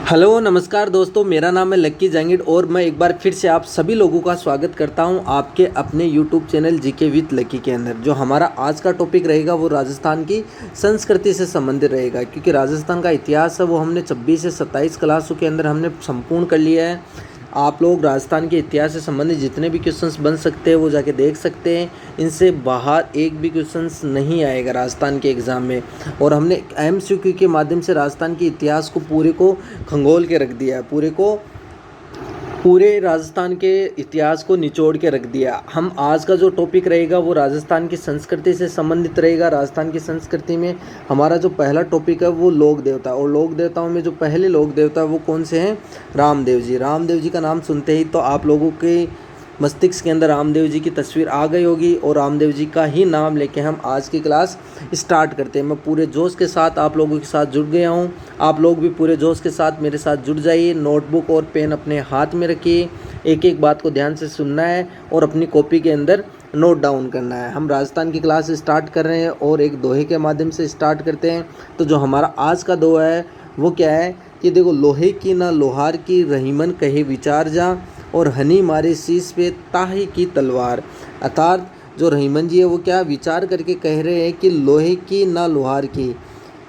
Hello नमस्कार दोस्तों, मेरा नाम है लक्की जहांगीर और मैं एक बार फिर से आप सभी लोगों का स्वागत करता हूं आपके अपने यूट्यूब चैनल जीके विद लक्की के अंदर। जो हमारा आज का टॉपिक रहेगा वो राजस्थान की संस्कृति से संबंधित रहेगा, क्योंकि राजस्थान का इतिहास है वो हमने 26 से 27 क्लासों के अंदर हमने संपूर्ण कर लिया है। आप लोग राजस्थान के इतिहास से संबंधित जितने भी क्वेश्चंस बन सकते हैं वो जाके देख सकते हैं। इनसे बाहर एक भी क्वेश्चंस नहीं आएगा राजस्थान के एग्ज़ाम में। और हमने एमसीक्यू के माध्यम से राजस्थान के इतिहास को पूरे को खंगोल के रख दिया है, पूरे राजस्थान के इतिहास को निचोड़ के रख दिया। हम आज का जो टॉपिक रहेगा वो राजस्थान की संस्कृति से संबंधित रहेगा। राजस्थान की संस्कृति में हमारा जो पहला टॉपिक है वो लोक देवता, और लोक देवताओं में जो पहले लोक देवता है वो कौन से हैं? रामदेव जी। रामदेव जी का नाम सुनते ही तो आप लोगों के मस्तिष्क के अंदर रामदेव जी की तस्वीर आ गई होगी, और रामदेव जी का ही नाम लेके हम आज की क्लास स्टार्ट करते हैं। मैं पूरे जोश के साथ आप लोगों के साथ जुड़ गया हूँ। आप लोग भी पूरे जोश के साथ मेरे साथ जुड़ जाइए। नोटबुक और पेन अपने हाथ में रखिए, एक एक बात को ध्यान से सुनना है और अपनी कॉपी के अंदर नोट डाउन करना है। हम राजस्थान की क्लास स्टार्ट कर रहे हैं और एक दोहे के माध्यम से स्टार्ट करते हैं। तो जो हमारा आज का दोहा है वो क्या है कि देखो, लोहे की ना लोहार की रहीमन कहे विचार जा, और हनी मारे शीश पे ताही की तलवार। अर्थात जो रहीमन जी है वो क्या विचार करके कह रहे हैं कि लोहे की ना लोहार की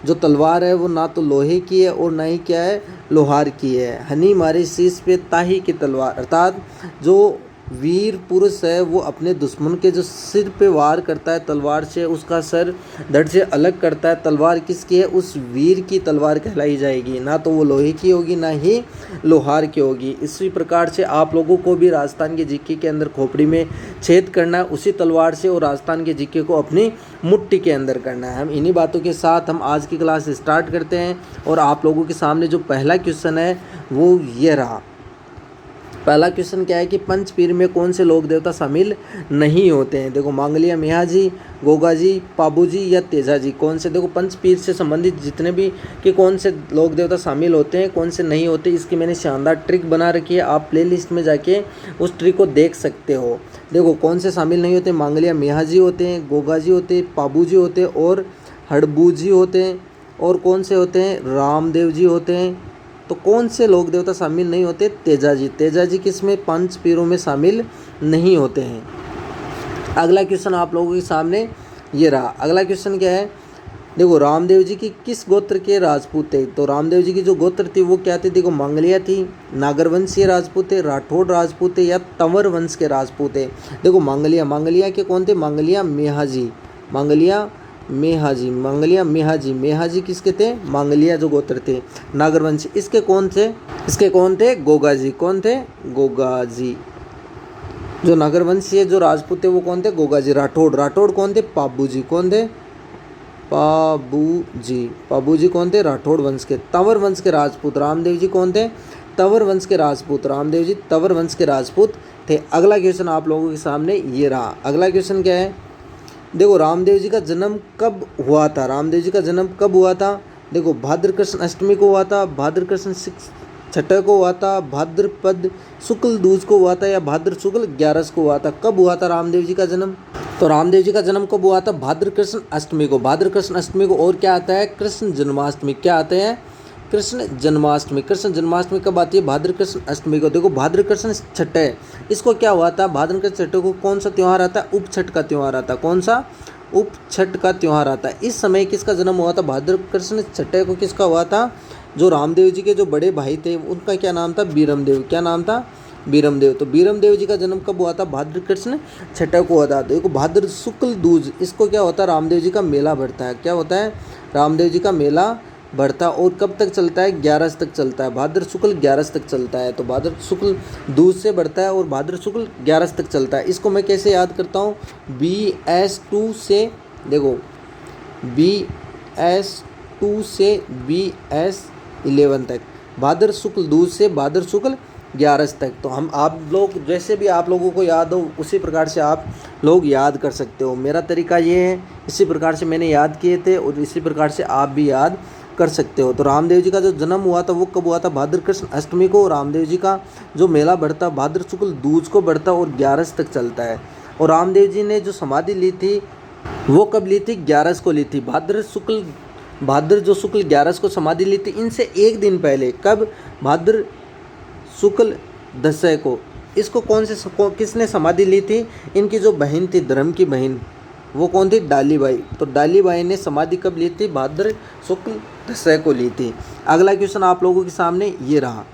जो तलवार है वो ना तो लोहे की है और ना ही क्या है, लोहार की है। हनी मारे शीश पे ताही की तलवार, अर्थात जो वीर पुरुष है वो अपने दुश्मन के जो सिर पे वार करता है तलवार से, उसका सर धड़ से अलग करता है। तलवार किसकी है? उस वीर की तलवार कहलाई जाएगी, ना तो वो लोहे की होगी ना ही लोहार की होगी। इसी प्रकार से आप लोगों को भी राजस्थान के जीके के अंदर खोपड़ी में छेद करना है उसी तलवार से, और राजस्थान के जीके को अपनी मुट्ठी के अंदर करना है। हम इन्हीं बातों के साथ हम आज की क्लास स्टार्ट करते हैं। और आप लोगों के सामने जो पहला क्वेश्चन है वो ये रहा। पहला क्वेश्चन क्या है कि पंचपीर में कौन से लोक देवता शामिल नहीं होते हैं? देखो, मांगलिया मियाँ जी, गोगा जी, पाबू जी या तेजा जी, कौन से? देखो, पंचपीर से संबंधित जितने भी कि कौन से लोक देवता शामिल होते हैं कौन से नहीं होते, इसकी मैंने शानदार ट्रिक बना रखी है। आप प्लेलिस्ट में जाके उस ट्रिक को देख सकते हो। देखो, कौन से शामिल नहीं होते? मांगलिया मियाँ जी होते हैं, गोगा जी होते हैं, पाबू जी होते हैं और हड़बू जी होते हैं। और कौन से होते हैं? रामदेव जी होते हैं। तो कौन से लोक देवता शामिल नहीं होते? तेजा जी। तेजा जी किसमें? पंच पीरों में शामिल नहीं होते हैं। अगला क्वेश्चन आप लोगों के सामने ये रहा। अगला क्वेश्चन क्या है? देखो, रामदेव जी की किस गोत्र के राजपूत थे? तो रामदेव जी की जो गोत्र थी वो क्या थी? देखो, मंगलिया थी, नागरवंशीय राजपूत थे, राठौड़ राजपूत थे या तंवर वंश के राजपूत थे। देखो, मंगलिया के कौन थे? मंगलिया मेहा जी। मंगलिया मेहा जी किसके थे? मंगलिया जो गोत्र थे नागरवंशी। इसके कौन थे? गोगा जी। कौन थे? गोगा जी। जो नागरवंशी जो राजपूत थे वो कौन थे? गोगा जी। राठौड़ कौन थे? पाबू जी। कौन थे? पाबू जी कौन थे? राठौड़ वंश के। तंवर वंश के राजपूत रामदेव जी कौन थे? तंवर वंश के राजपूत। रामदेव जी तंवर वंश के राजपूत थे। अगला क्वेश्चन आप लोगों के सामने ये रहा। अगला क्वेश्चन क्या है? देखो, रामदेव जी का जन्म कब हुआ था? रामदेव जी का जन्म कब हुआ था? देखो, भाद्र कृष्ण अष्टमी को हुआ था, भाद्र कृष्ण छठे को हुआ था, भाद्रपद शुक्ल दूज को हुआ था या भाद्र शुक्ल 11 को हुआ था। कब हुआ था रामदेव जी का जन्म? तो रामदेव जी का जन्म कब हुआ था? भाद्र कृष्ण अष्टमी को। भाद्र कृष्ण अष्टमी को। और क्या आता है? कृष्ण जन्माष्टमी। क्या आते हैं? कृष्ण जन्माष्टमी। कृष्ण जन्माष्टमी कब आती है? भाद्र कृष्ण अष्टमी को। देखो, भाद्र कृष्ण छठे, इसको क्या हुआ था? भाद्र कृष्ण छठे को कौन सा त्यौहार आता है? उपछठ का त्यौहार आता है। कौन सा? उपछठ का त्यौहार आता है। इस समय किसका जन्म हुआ था? भाद्र कृष्ण छठे को किसका हुआ था? जो रामदेव जी के जो बड़े भाई थे उनका क्या नाम था? बीरमदेव। क्या नाम था? बीरमदेव। तो बीरमदेव जी का जन्म कब हुआ था? भाद्र कृष्ण छठे को हुआ था। देखो, भाद्र शुक्ल दूज, इसको क्या होता है? रामदेव जी का मेला बढ़ता है। क्या होता है? रामदेव जी का मेला बढ़ता। और कब तक चलता है? 11 तक चलता है। भाद्र शुक्ल 11 तक चलता है। तो भाद्र शुक्ल दूज से बढ़ता है और भाद्र शुक्ल 11 तक चलता है। इसको मैं कैसे याद करता हूँ? BS2 से, देखो, BS2 से BS11 तक, भाद्र शुक्ल दूज से भाद्र शुक्ल 11 तक। तो हम आप लोग जैसे भी आप लोगों को याद हो उसी प्रकार से आप लोग याद कर सकते हो। मेरा तरीका ये है, इसी प्रकार से मैंने याद किए थे और इसी प्रकार से आप भी याद कर सकते हो। तो रामदेव जी का जो जन्म हुआ था वो कब हुआ था? भाद्र कृष्ण अष्टमी को। रामदेव जी का जो मेला बढ़ता भाद्र शुक्ल दूज को बढ़ता और 11 तक चलता है। और रामदेव जी ने जो समाधि ली थी वो कब ली थी? 11 को ली थी। भाद्र शुक्ल भाद्र जो शुक्ल 11 को समाधि ली थी, इनसे एक दिन पहले कब, भाद्र शुक्ल दशय को, इसको किसने समाधि ली थी, इनकी जो बहन थी, धर्म की बहन, वो कौन थी, डालीबाई। तो डालीबाई ने समाधि कब ली थी, भाद्र शुक्ल दशय को ली थी। अगला क्वेश्चन आप लोगों के सामने ये रहा।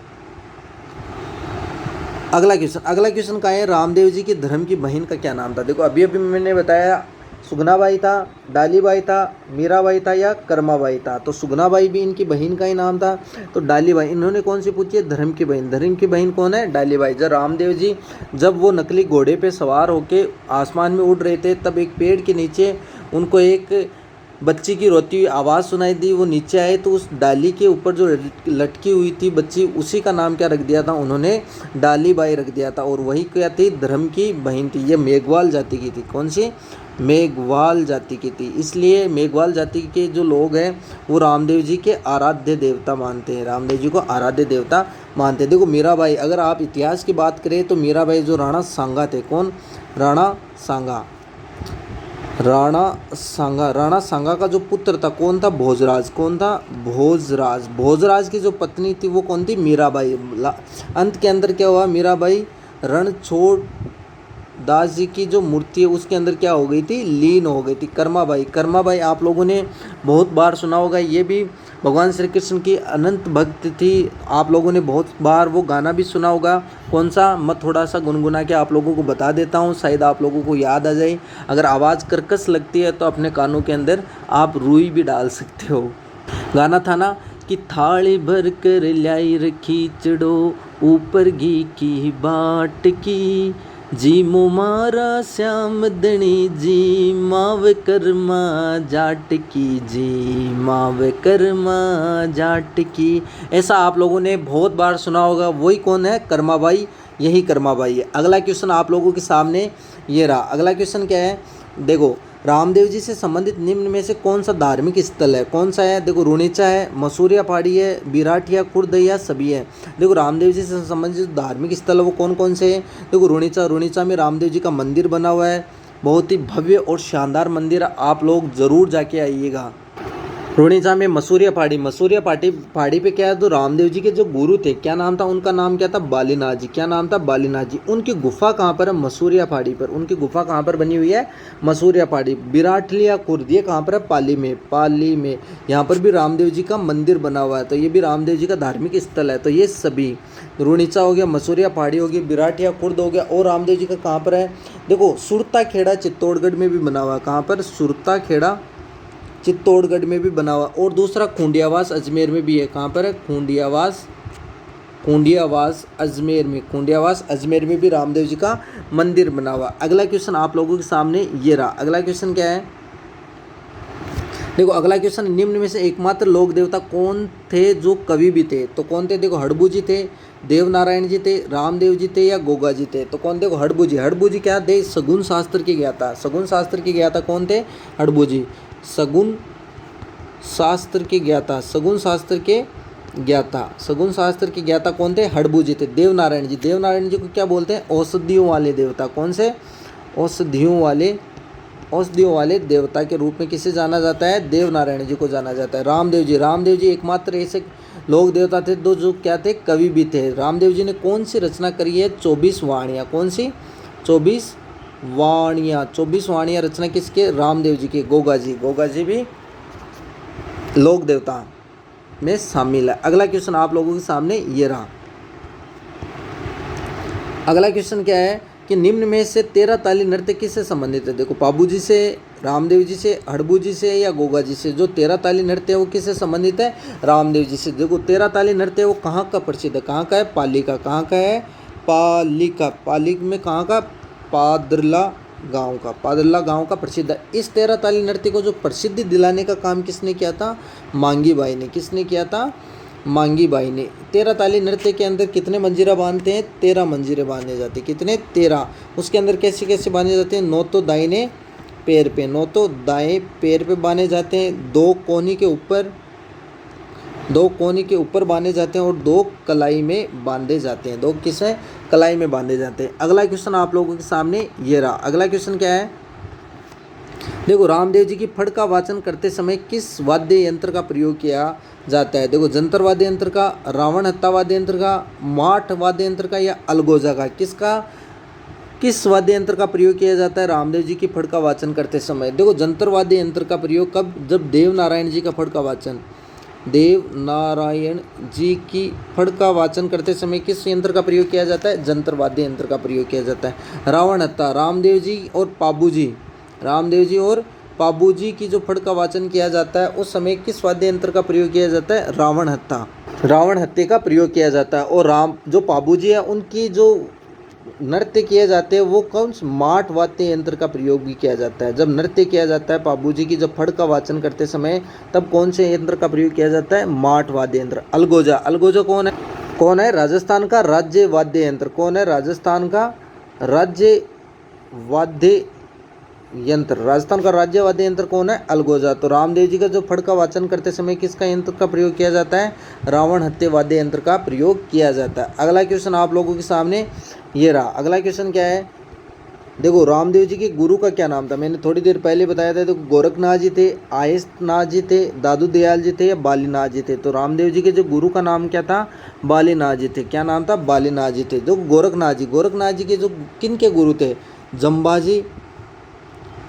अगला क्वेश्चन का है, रामदेव जी की धर्म की बहन का क्या नाम था। देखो अभी मैंने बताया सुगनाबाई था, डालीबाई था, मीराबाई था या कर्माबाई था। तो सुगनाबाई भी इनकी बहन का ही नाम था। तो डालीबाई, इन्होंने कौन सी पूछी है, धर्म की बहन। धर्म की बहन कौन है, डालीबाई। जब रामदेव जी जब वो नकली घोड़े पे सवार होके आसमान में उड़ रहे थे, तब एक पेड़ के नीचे उनको एक बच्ची की रोती हुई आवाज़ सुनाई दी। वो नीचे आए तो उस डाली के ऊपर जो लटकी हुई थी बच्ची, उसी का नाम क्या रख दिया था उन्होंने, डालीबाई रख दिया था। और वही क्या थी, धर्म की बहन थी। ये मेघवाल जाति की थी। कौन सी, मेघवाल जाति की थी। इसलिए मेघवाल जाति के जो लोग हैं वो रामदेव जी के आराध्य देवता मानते हैं, रामदेव जी को आराध्य देवता मानते हैं। देखो मीराबाई, अगर आप इतिहास की बात करें तो मीराबाई जो राणा सांगा थे, कौन, राणा सांगा। राणा सांगा का जो पुत्र था कौन था, भोजराज। कौन था, भोजराज। भोजराज की जो पत्नी थी वो कौन थी, मीराबाई। अंत के अंदर क्या हुआ, मीराबाई रणछोड़ दास जी की जो मूर्ति है उसके अंदर क्या हो गई थी, लीन हो गई थी। कर्माबाई आप लोगों ने बहुत बार सुना होगा। ये भी भगवान श्री कृष्ण की अनंत भक्त थी। आप लोगों ने बहुत बार वो गाना भी सुना होगा। कौन सा, मैं थोड़ा सा गुनगुना के आप लोगों को बता देता हूँ, शायद आप लोगों को याद आ जाए। अगर आवाज़ कर्कश लगती है तो अपने कानों के अंदर आप रुई भी डाल सकते हो। गाना था ना कि थाली भर कर लाई रखी चढ़ो, ऊपर घी की बाट की, जी मोमारा श्याम दणी जी, माव कर्मा जाट की जी, माव कर्मा जाट की। ऐसा आप लोगों ने बहुत बार सुना होगा। वही कौन है, कर्माबाई, यही कर्माबाई है। अगला क्वेश्चन आप लोगों के सामने ये रहा। अगला क्वेश्चन क्या है, देखो रामदेव जी से संबंधित निम्न में से कौन सा धार्मिक स्थल है, कौन सा है। देखो रुणीचा है, मसूरिया पहाड़ी है, बिराटिया खुर्द या सभी है। देखो रामदेव जी से संबंधित धार्मिक स्थल है वो कौन कौन से हैं। देखो रुणीचा में रामदेव जी का मंदिर बना हुआ है, बहुत ही भव्य और शानदार मंदिर, आप लोग ज़रूर जाके आइएगा। रुणीचा में मसूरिया पहाड़ी पे क्या है, तो रामदेव जी के जो गुरु थे, क्या नाम था उनका, नाम क्या था, बालीनाथ जी। क्या नाम था, बालीनाथ जी। उनकी गुफा कहाँ पर है, मसूरिया पहाड़ी पर। उनकी गुफा कहाँ पर बनी हुई है, मसूरिया पहाड़ी। बिराटलिया खुर्द ये कहाँ पर है, पाली में। यहाँ पर भी रामदेव जी का मंदिर बना हुआ है। तो ये भी रामदेव जी का धार्मिक स्थल है। तो ये सभी, रुणीचा हो गया, मसूरिया पहाड़ी हो गई, बिराटिया खुर्द हो गया, और रामदेव जी का कहाँ पर है, देखो सुरता खेड़ा चित्तौड़गढ़ में भी बना हुआ है। कहाँ पर, सुरता खेड़ा चित्तौड़गढ़ में भी बना हुआ। और दूसरा खूंडियावास अजमेर में भी है। कहाँ पर है, खूंडियावास अजमेर में भी रामदेव जी का मंदिर बना हुआ। अगला क्वेश्चन आप लोगों के सामने ये रहा। अगला क्वेश्चन क्या है, देखो अगला क्वेश्चन, निम्न में से एकमात्र लोक देवता कौन थे जो कवि भी थे। तो कौन थे, देखो हड़बू जी थे, देवनारायण जी थे, रामदेव जी थे या गोगा जी थे। तो कौन, देखो हड़बू जी क्या थे, सगुन शास्त्र के ज्ञाता कौन थे, हड़बू जी। सगुन शास्त्र के ज्ञाता कौन थे, हड़बू जी थे। देवनारायण जी को क्या बोलते हैं, औषधियों वाले देवता। कौन से, औषधियों वाले देवता के रूप में किसे जाना जाता है, देवनारायण जी को जाना जाता है। रामदेव जी एकमात्र ऐसे लोक देवता थे जो क्या थे, कवि भी थे। रामदेव जी ने कौन सी रचना करी है, 24 वाणियाँ। कौन सी, 24 वाणियाँ रचना किसके, रामदेव जी के। गोगा जी भी लोक देवता में शामिल है। अगला क्वेश्चन आप लोगों के सामने ये रहा। अगला क्वेश्चन क्या है कि निम्न में से 13 ताली नृत्य किससे संबंधित है। देखो पाबू जी से, रामदेव जी से, हड़बू जी से या गोगा जी से। जो 13 ताली नृत्य है वो किससे संबंधित है, रामदेव जी से। देखो 13 ताली नृत्य है वो कहाँ का प्रसिद्ध है, कहाँ का है, पाली का। कहाँ का है, पाली में कहाँ का, पादरला गांव का प्रसिद्ध है। इस 13 ताली नृत्य को जो प्रसिद्धि दिलाने का काम किसने किया था, मांगी बाई ने। किसने किया था, मांगी बाई ने। 13 ताली नृत्य के अंदर कितने मंजीरा बांधते हैं, 13 मंजीरे बांधे जाते हैं। कितने, 13। उसके अंदर कैसे कैसे बांधे जाते हैं, 9 तो दाहिने पैर पे, 9 तो दाएं पैर पे बांधे जाते हैं, 2 कोहनी के ऊपर बांधे जाते हैं और 2 कलाई में बांधे जाते हैं। 2 किसे, कलाई में बांधे जाते हैं। अगला क्वेश्चन आप लोगों के सामने ये रहा। अगला क्वेश्चन क्या है, देखो रामदेव जी की फड़ का वाचन करते समय किस वाद्य यंत्र का प्रयोग किया जाता है? देखो जंतर वाद्य यंत्र का, रावण हत्ता वाद्य यंत्र का, माठ वाद्य यंत्र का या अलगोजा का? किस वाद्य यंत्र का प्रयोग किया जाता है रामदेव जी की फड़ का वाचन करते समय? देखो जंतर वाद्य यंत्र का प्रयोग कब? जब देव नारायण जी का फड़ का वाचन, देव नारायण जी की फड़ का वाचन करते समय किस यंत्र का प्रयोग किया जाता है? जंतर वाद्य यंत्र का प्रयोग किया जाता है। रावण हत्ता, रामदेव जी और पाबू जी की जो फड़ का वाचन किया जाता है उस समय किस वाद्य यंत्र का प्रयोग किया जाता है? रावण हत्ते का प्रयोग किया जाता है। और जो पाबू जी है उनकी जो नृत्य किए जाते हैं वो कौन से माठ वाद्य यंत्र का प्रयोग भी किया जाता है? जब नृत्य किया जाता है पाबू जी की जब फड़ का वाचन करते समय तब कौन से यंत्र का प्रयोग किया जाता है? माठ वाद्य यंत्र। अलगोजा कौन है? राजस्थान का राज्य वाद्य यंत्र। कौन है राजस्थान का राज्य वाद्य यंत्र? राजस्थान का राज्य वाद्य यंत्र कौन है? अलगोजा। तो रामदेव जी का जो फड़ का वाचन करते समय किसका यंत्र का प्रयोग किया जाता है? रावण हत्ते वाद्य यंत्र का प्रयोग किया जाता है। अगला क्वेश्चन आप लोगों के सामने ये रहा। अगला क्वेश्चन क्या है? देखो रामदेव जी के गुरु का क्या नाम था? मैंने थोड़ी देर पहले बताया था। तो गोरखनाथ जी थे, आयसनाथ जी थे, दादू दयाल जी थे या बालीनाथ जी थे? तो रामदेव जी के जो गुरु का नाम क्या था? बालीनाथ जी थे। क्या नाम था? बालीनाथ जी थे। जो गोरखनाथ जी के जो किन के गुरु थे?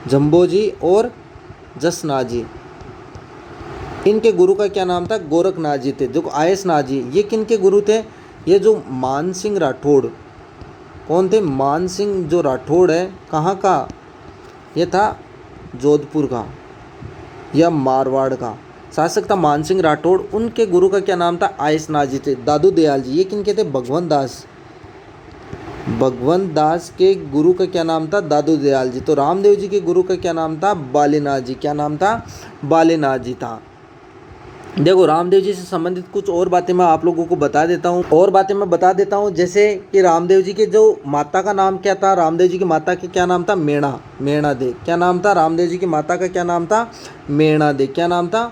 जम्बो जी और जसनाथ जी। इनके गुरु का क्या नाम था? गोरखनाथ जी थे। जो आयसनाथ जी ये किन के गुरु थे? ये जो मानसिंह राठौड़, कौन थे? मानसिंह जो राठौड़ है कहाँ का? ये था जोधपुर का या मारवाड़ का शासक था मानसिंह राठौड़। उनके गुरु का क्या नाम था? आयसनाथ जी थे। दादू दयाल जी ये किनके थे? भगवंत दास के गुरु का क्या नाम था? दादू दयाल जी। तो रामदेव जी के गुरु का क्या नाम था? बालीनाथ जी। क्या नाम था? बालीनाथ जी था। देखो रामदेव जी से संबंधित कुछ और बातें मैं आप लोगों को बता देता हूँ जैसे कि रामदेव जी के जो माता का नाम क्या था? रामदेव जी की माता के क्या नाम था? मेणा दे। क्या नाम था? रामदेव जी की माता का क्या नाम था? मेणा दे। क्या नाम था?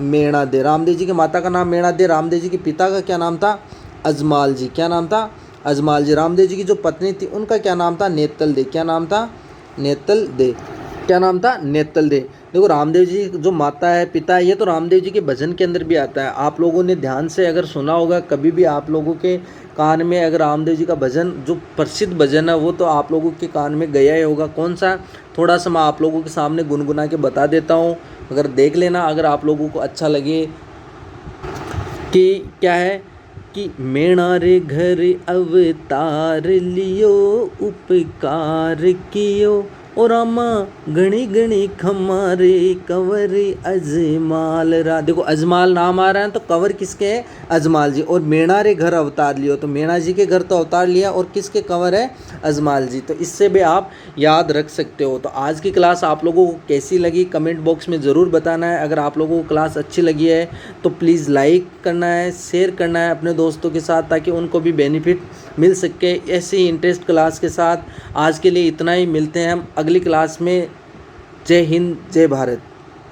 मेणा दे। रामदेव जी की माता का नाम मेणा दे। रामदेव जी के पिता का क्या नाम था? अजमाल जी। क्या नाम था? अजमाल जी। रामदेव जी की जो पत्नी थी उनका क्या नाम था? नेतल दे। क्या नाम था? नेतल दे। क्या नाम था? नेतल दे। देखो रामदेव जी जो माता है पिता है ये तो रामदेव जी के भजन के अंदर भी आता है। आप लोगों ने ध्यान से अगर सुना होगा कभी भी आप लोगों के कान में अगर रामदेव जी का भजन जो प्रसिद्ध भजन है वो तो आप लोगों के कान में गया ही होगा। कौन सा? थोड़ा सा मैं आप लोगों के सामने गुनगुना के बता देता हूँ, अगर देख लेना अगर आप लोगों को अच्छा लगे। कि क्या है कि मेणा रे घर अवतार लियो उपकार कियो ओ रामा गणी गणी खमारे कंवर अजमाल रा। देखो अजमाल नाम आ रहा है तो कंवर किसके है? अजमाल जी। और मेणा रे घर अवतार लियो तो मेणा जी के घर तो अवतार लिया और किसके कंवर है? अजमाल जी। तो इससे भी आप याद रख सकते हो। तो आज की क्लास आप लोगों को कैसी लगी कमेंट बॉक्स में ज़रूर बताना है। अगर आप लोगों को क्लास अच्छी लगी है तो प्लीज़ लाइक करना है, शेयर करना है अपने दोस्तों के साथ ताकि उनको भी बेनिफिट मिल सके ऐसे ही इंटरेस्ट क्लास के साथ। आज के लिए इतना ही, मिलते हैं हम अगली क्लास में। जय हिंद, जय भारत।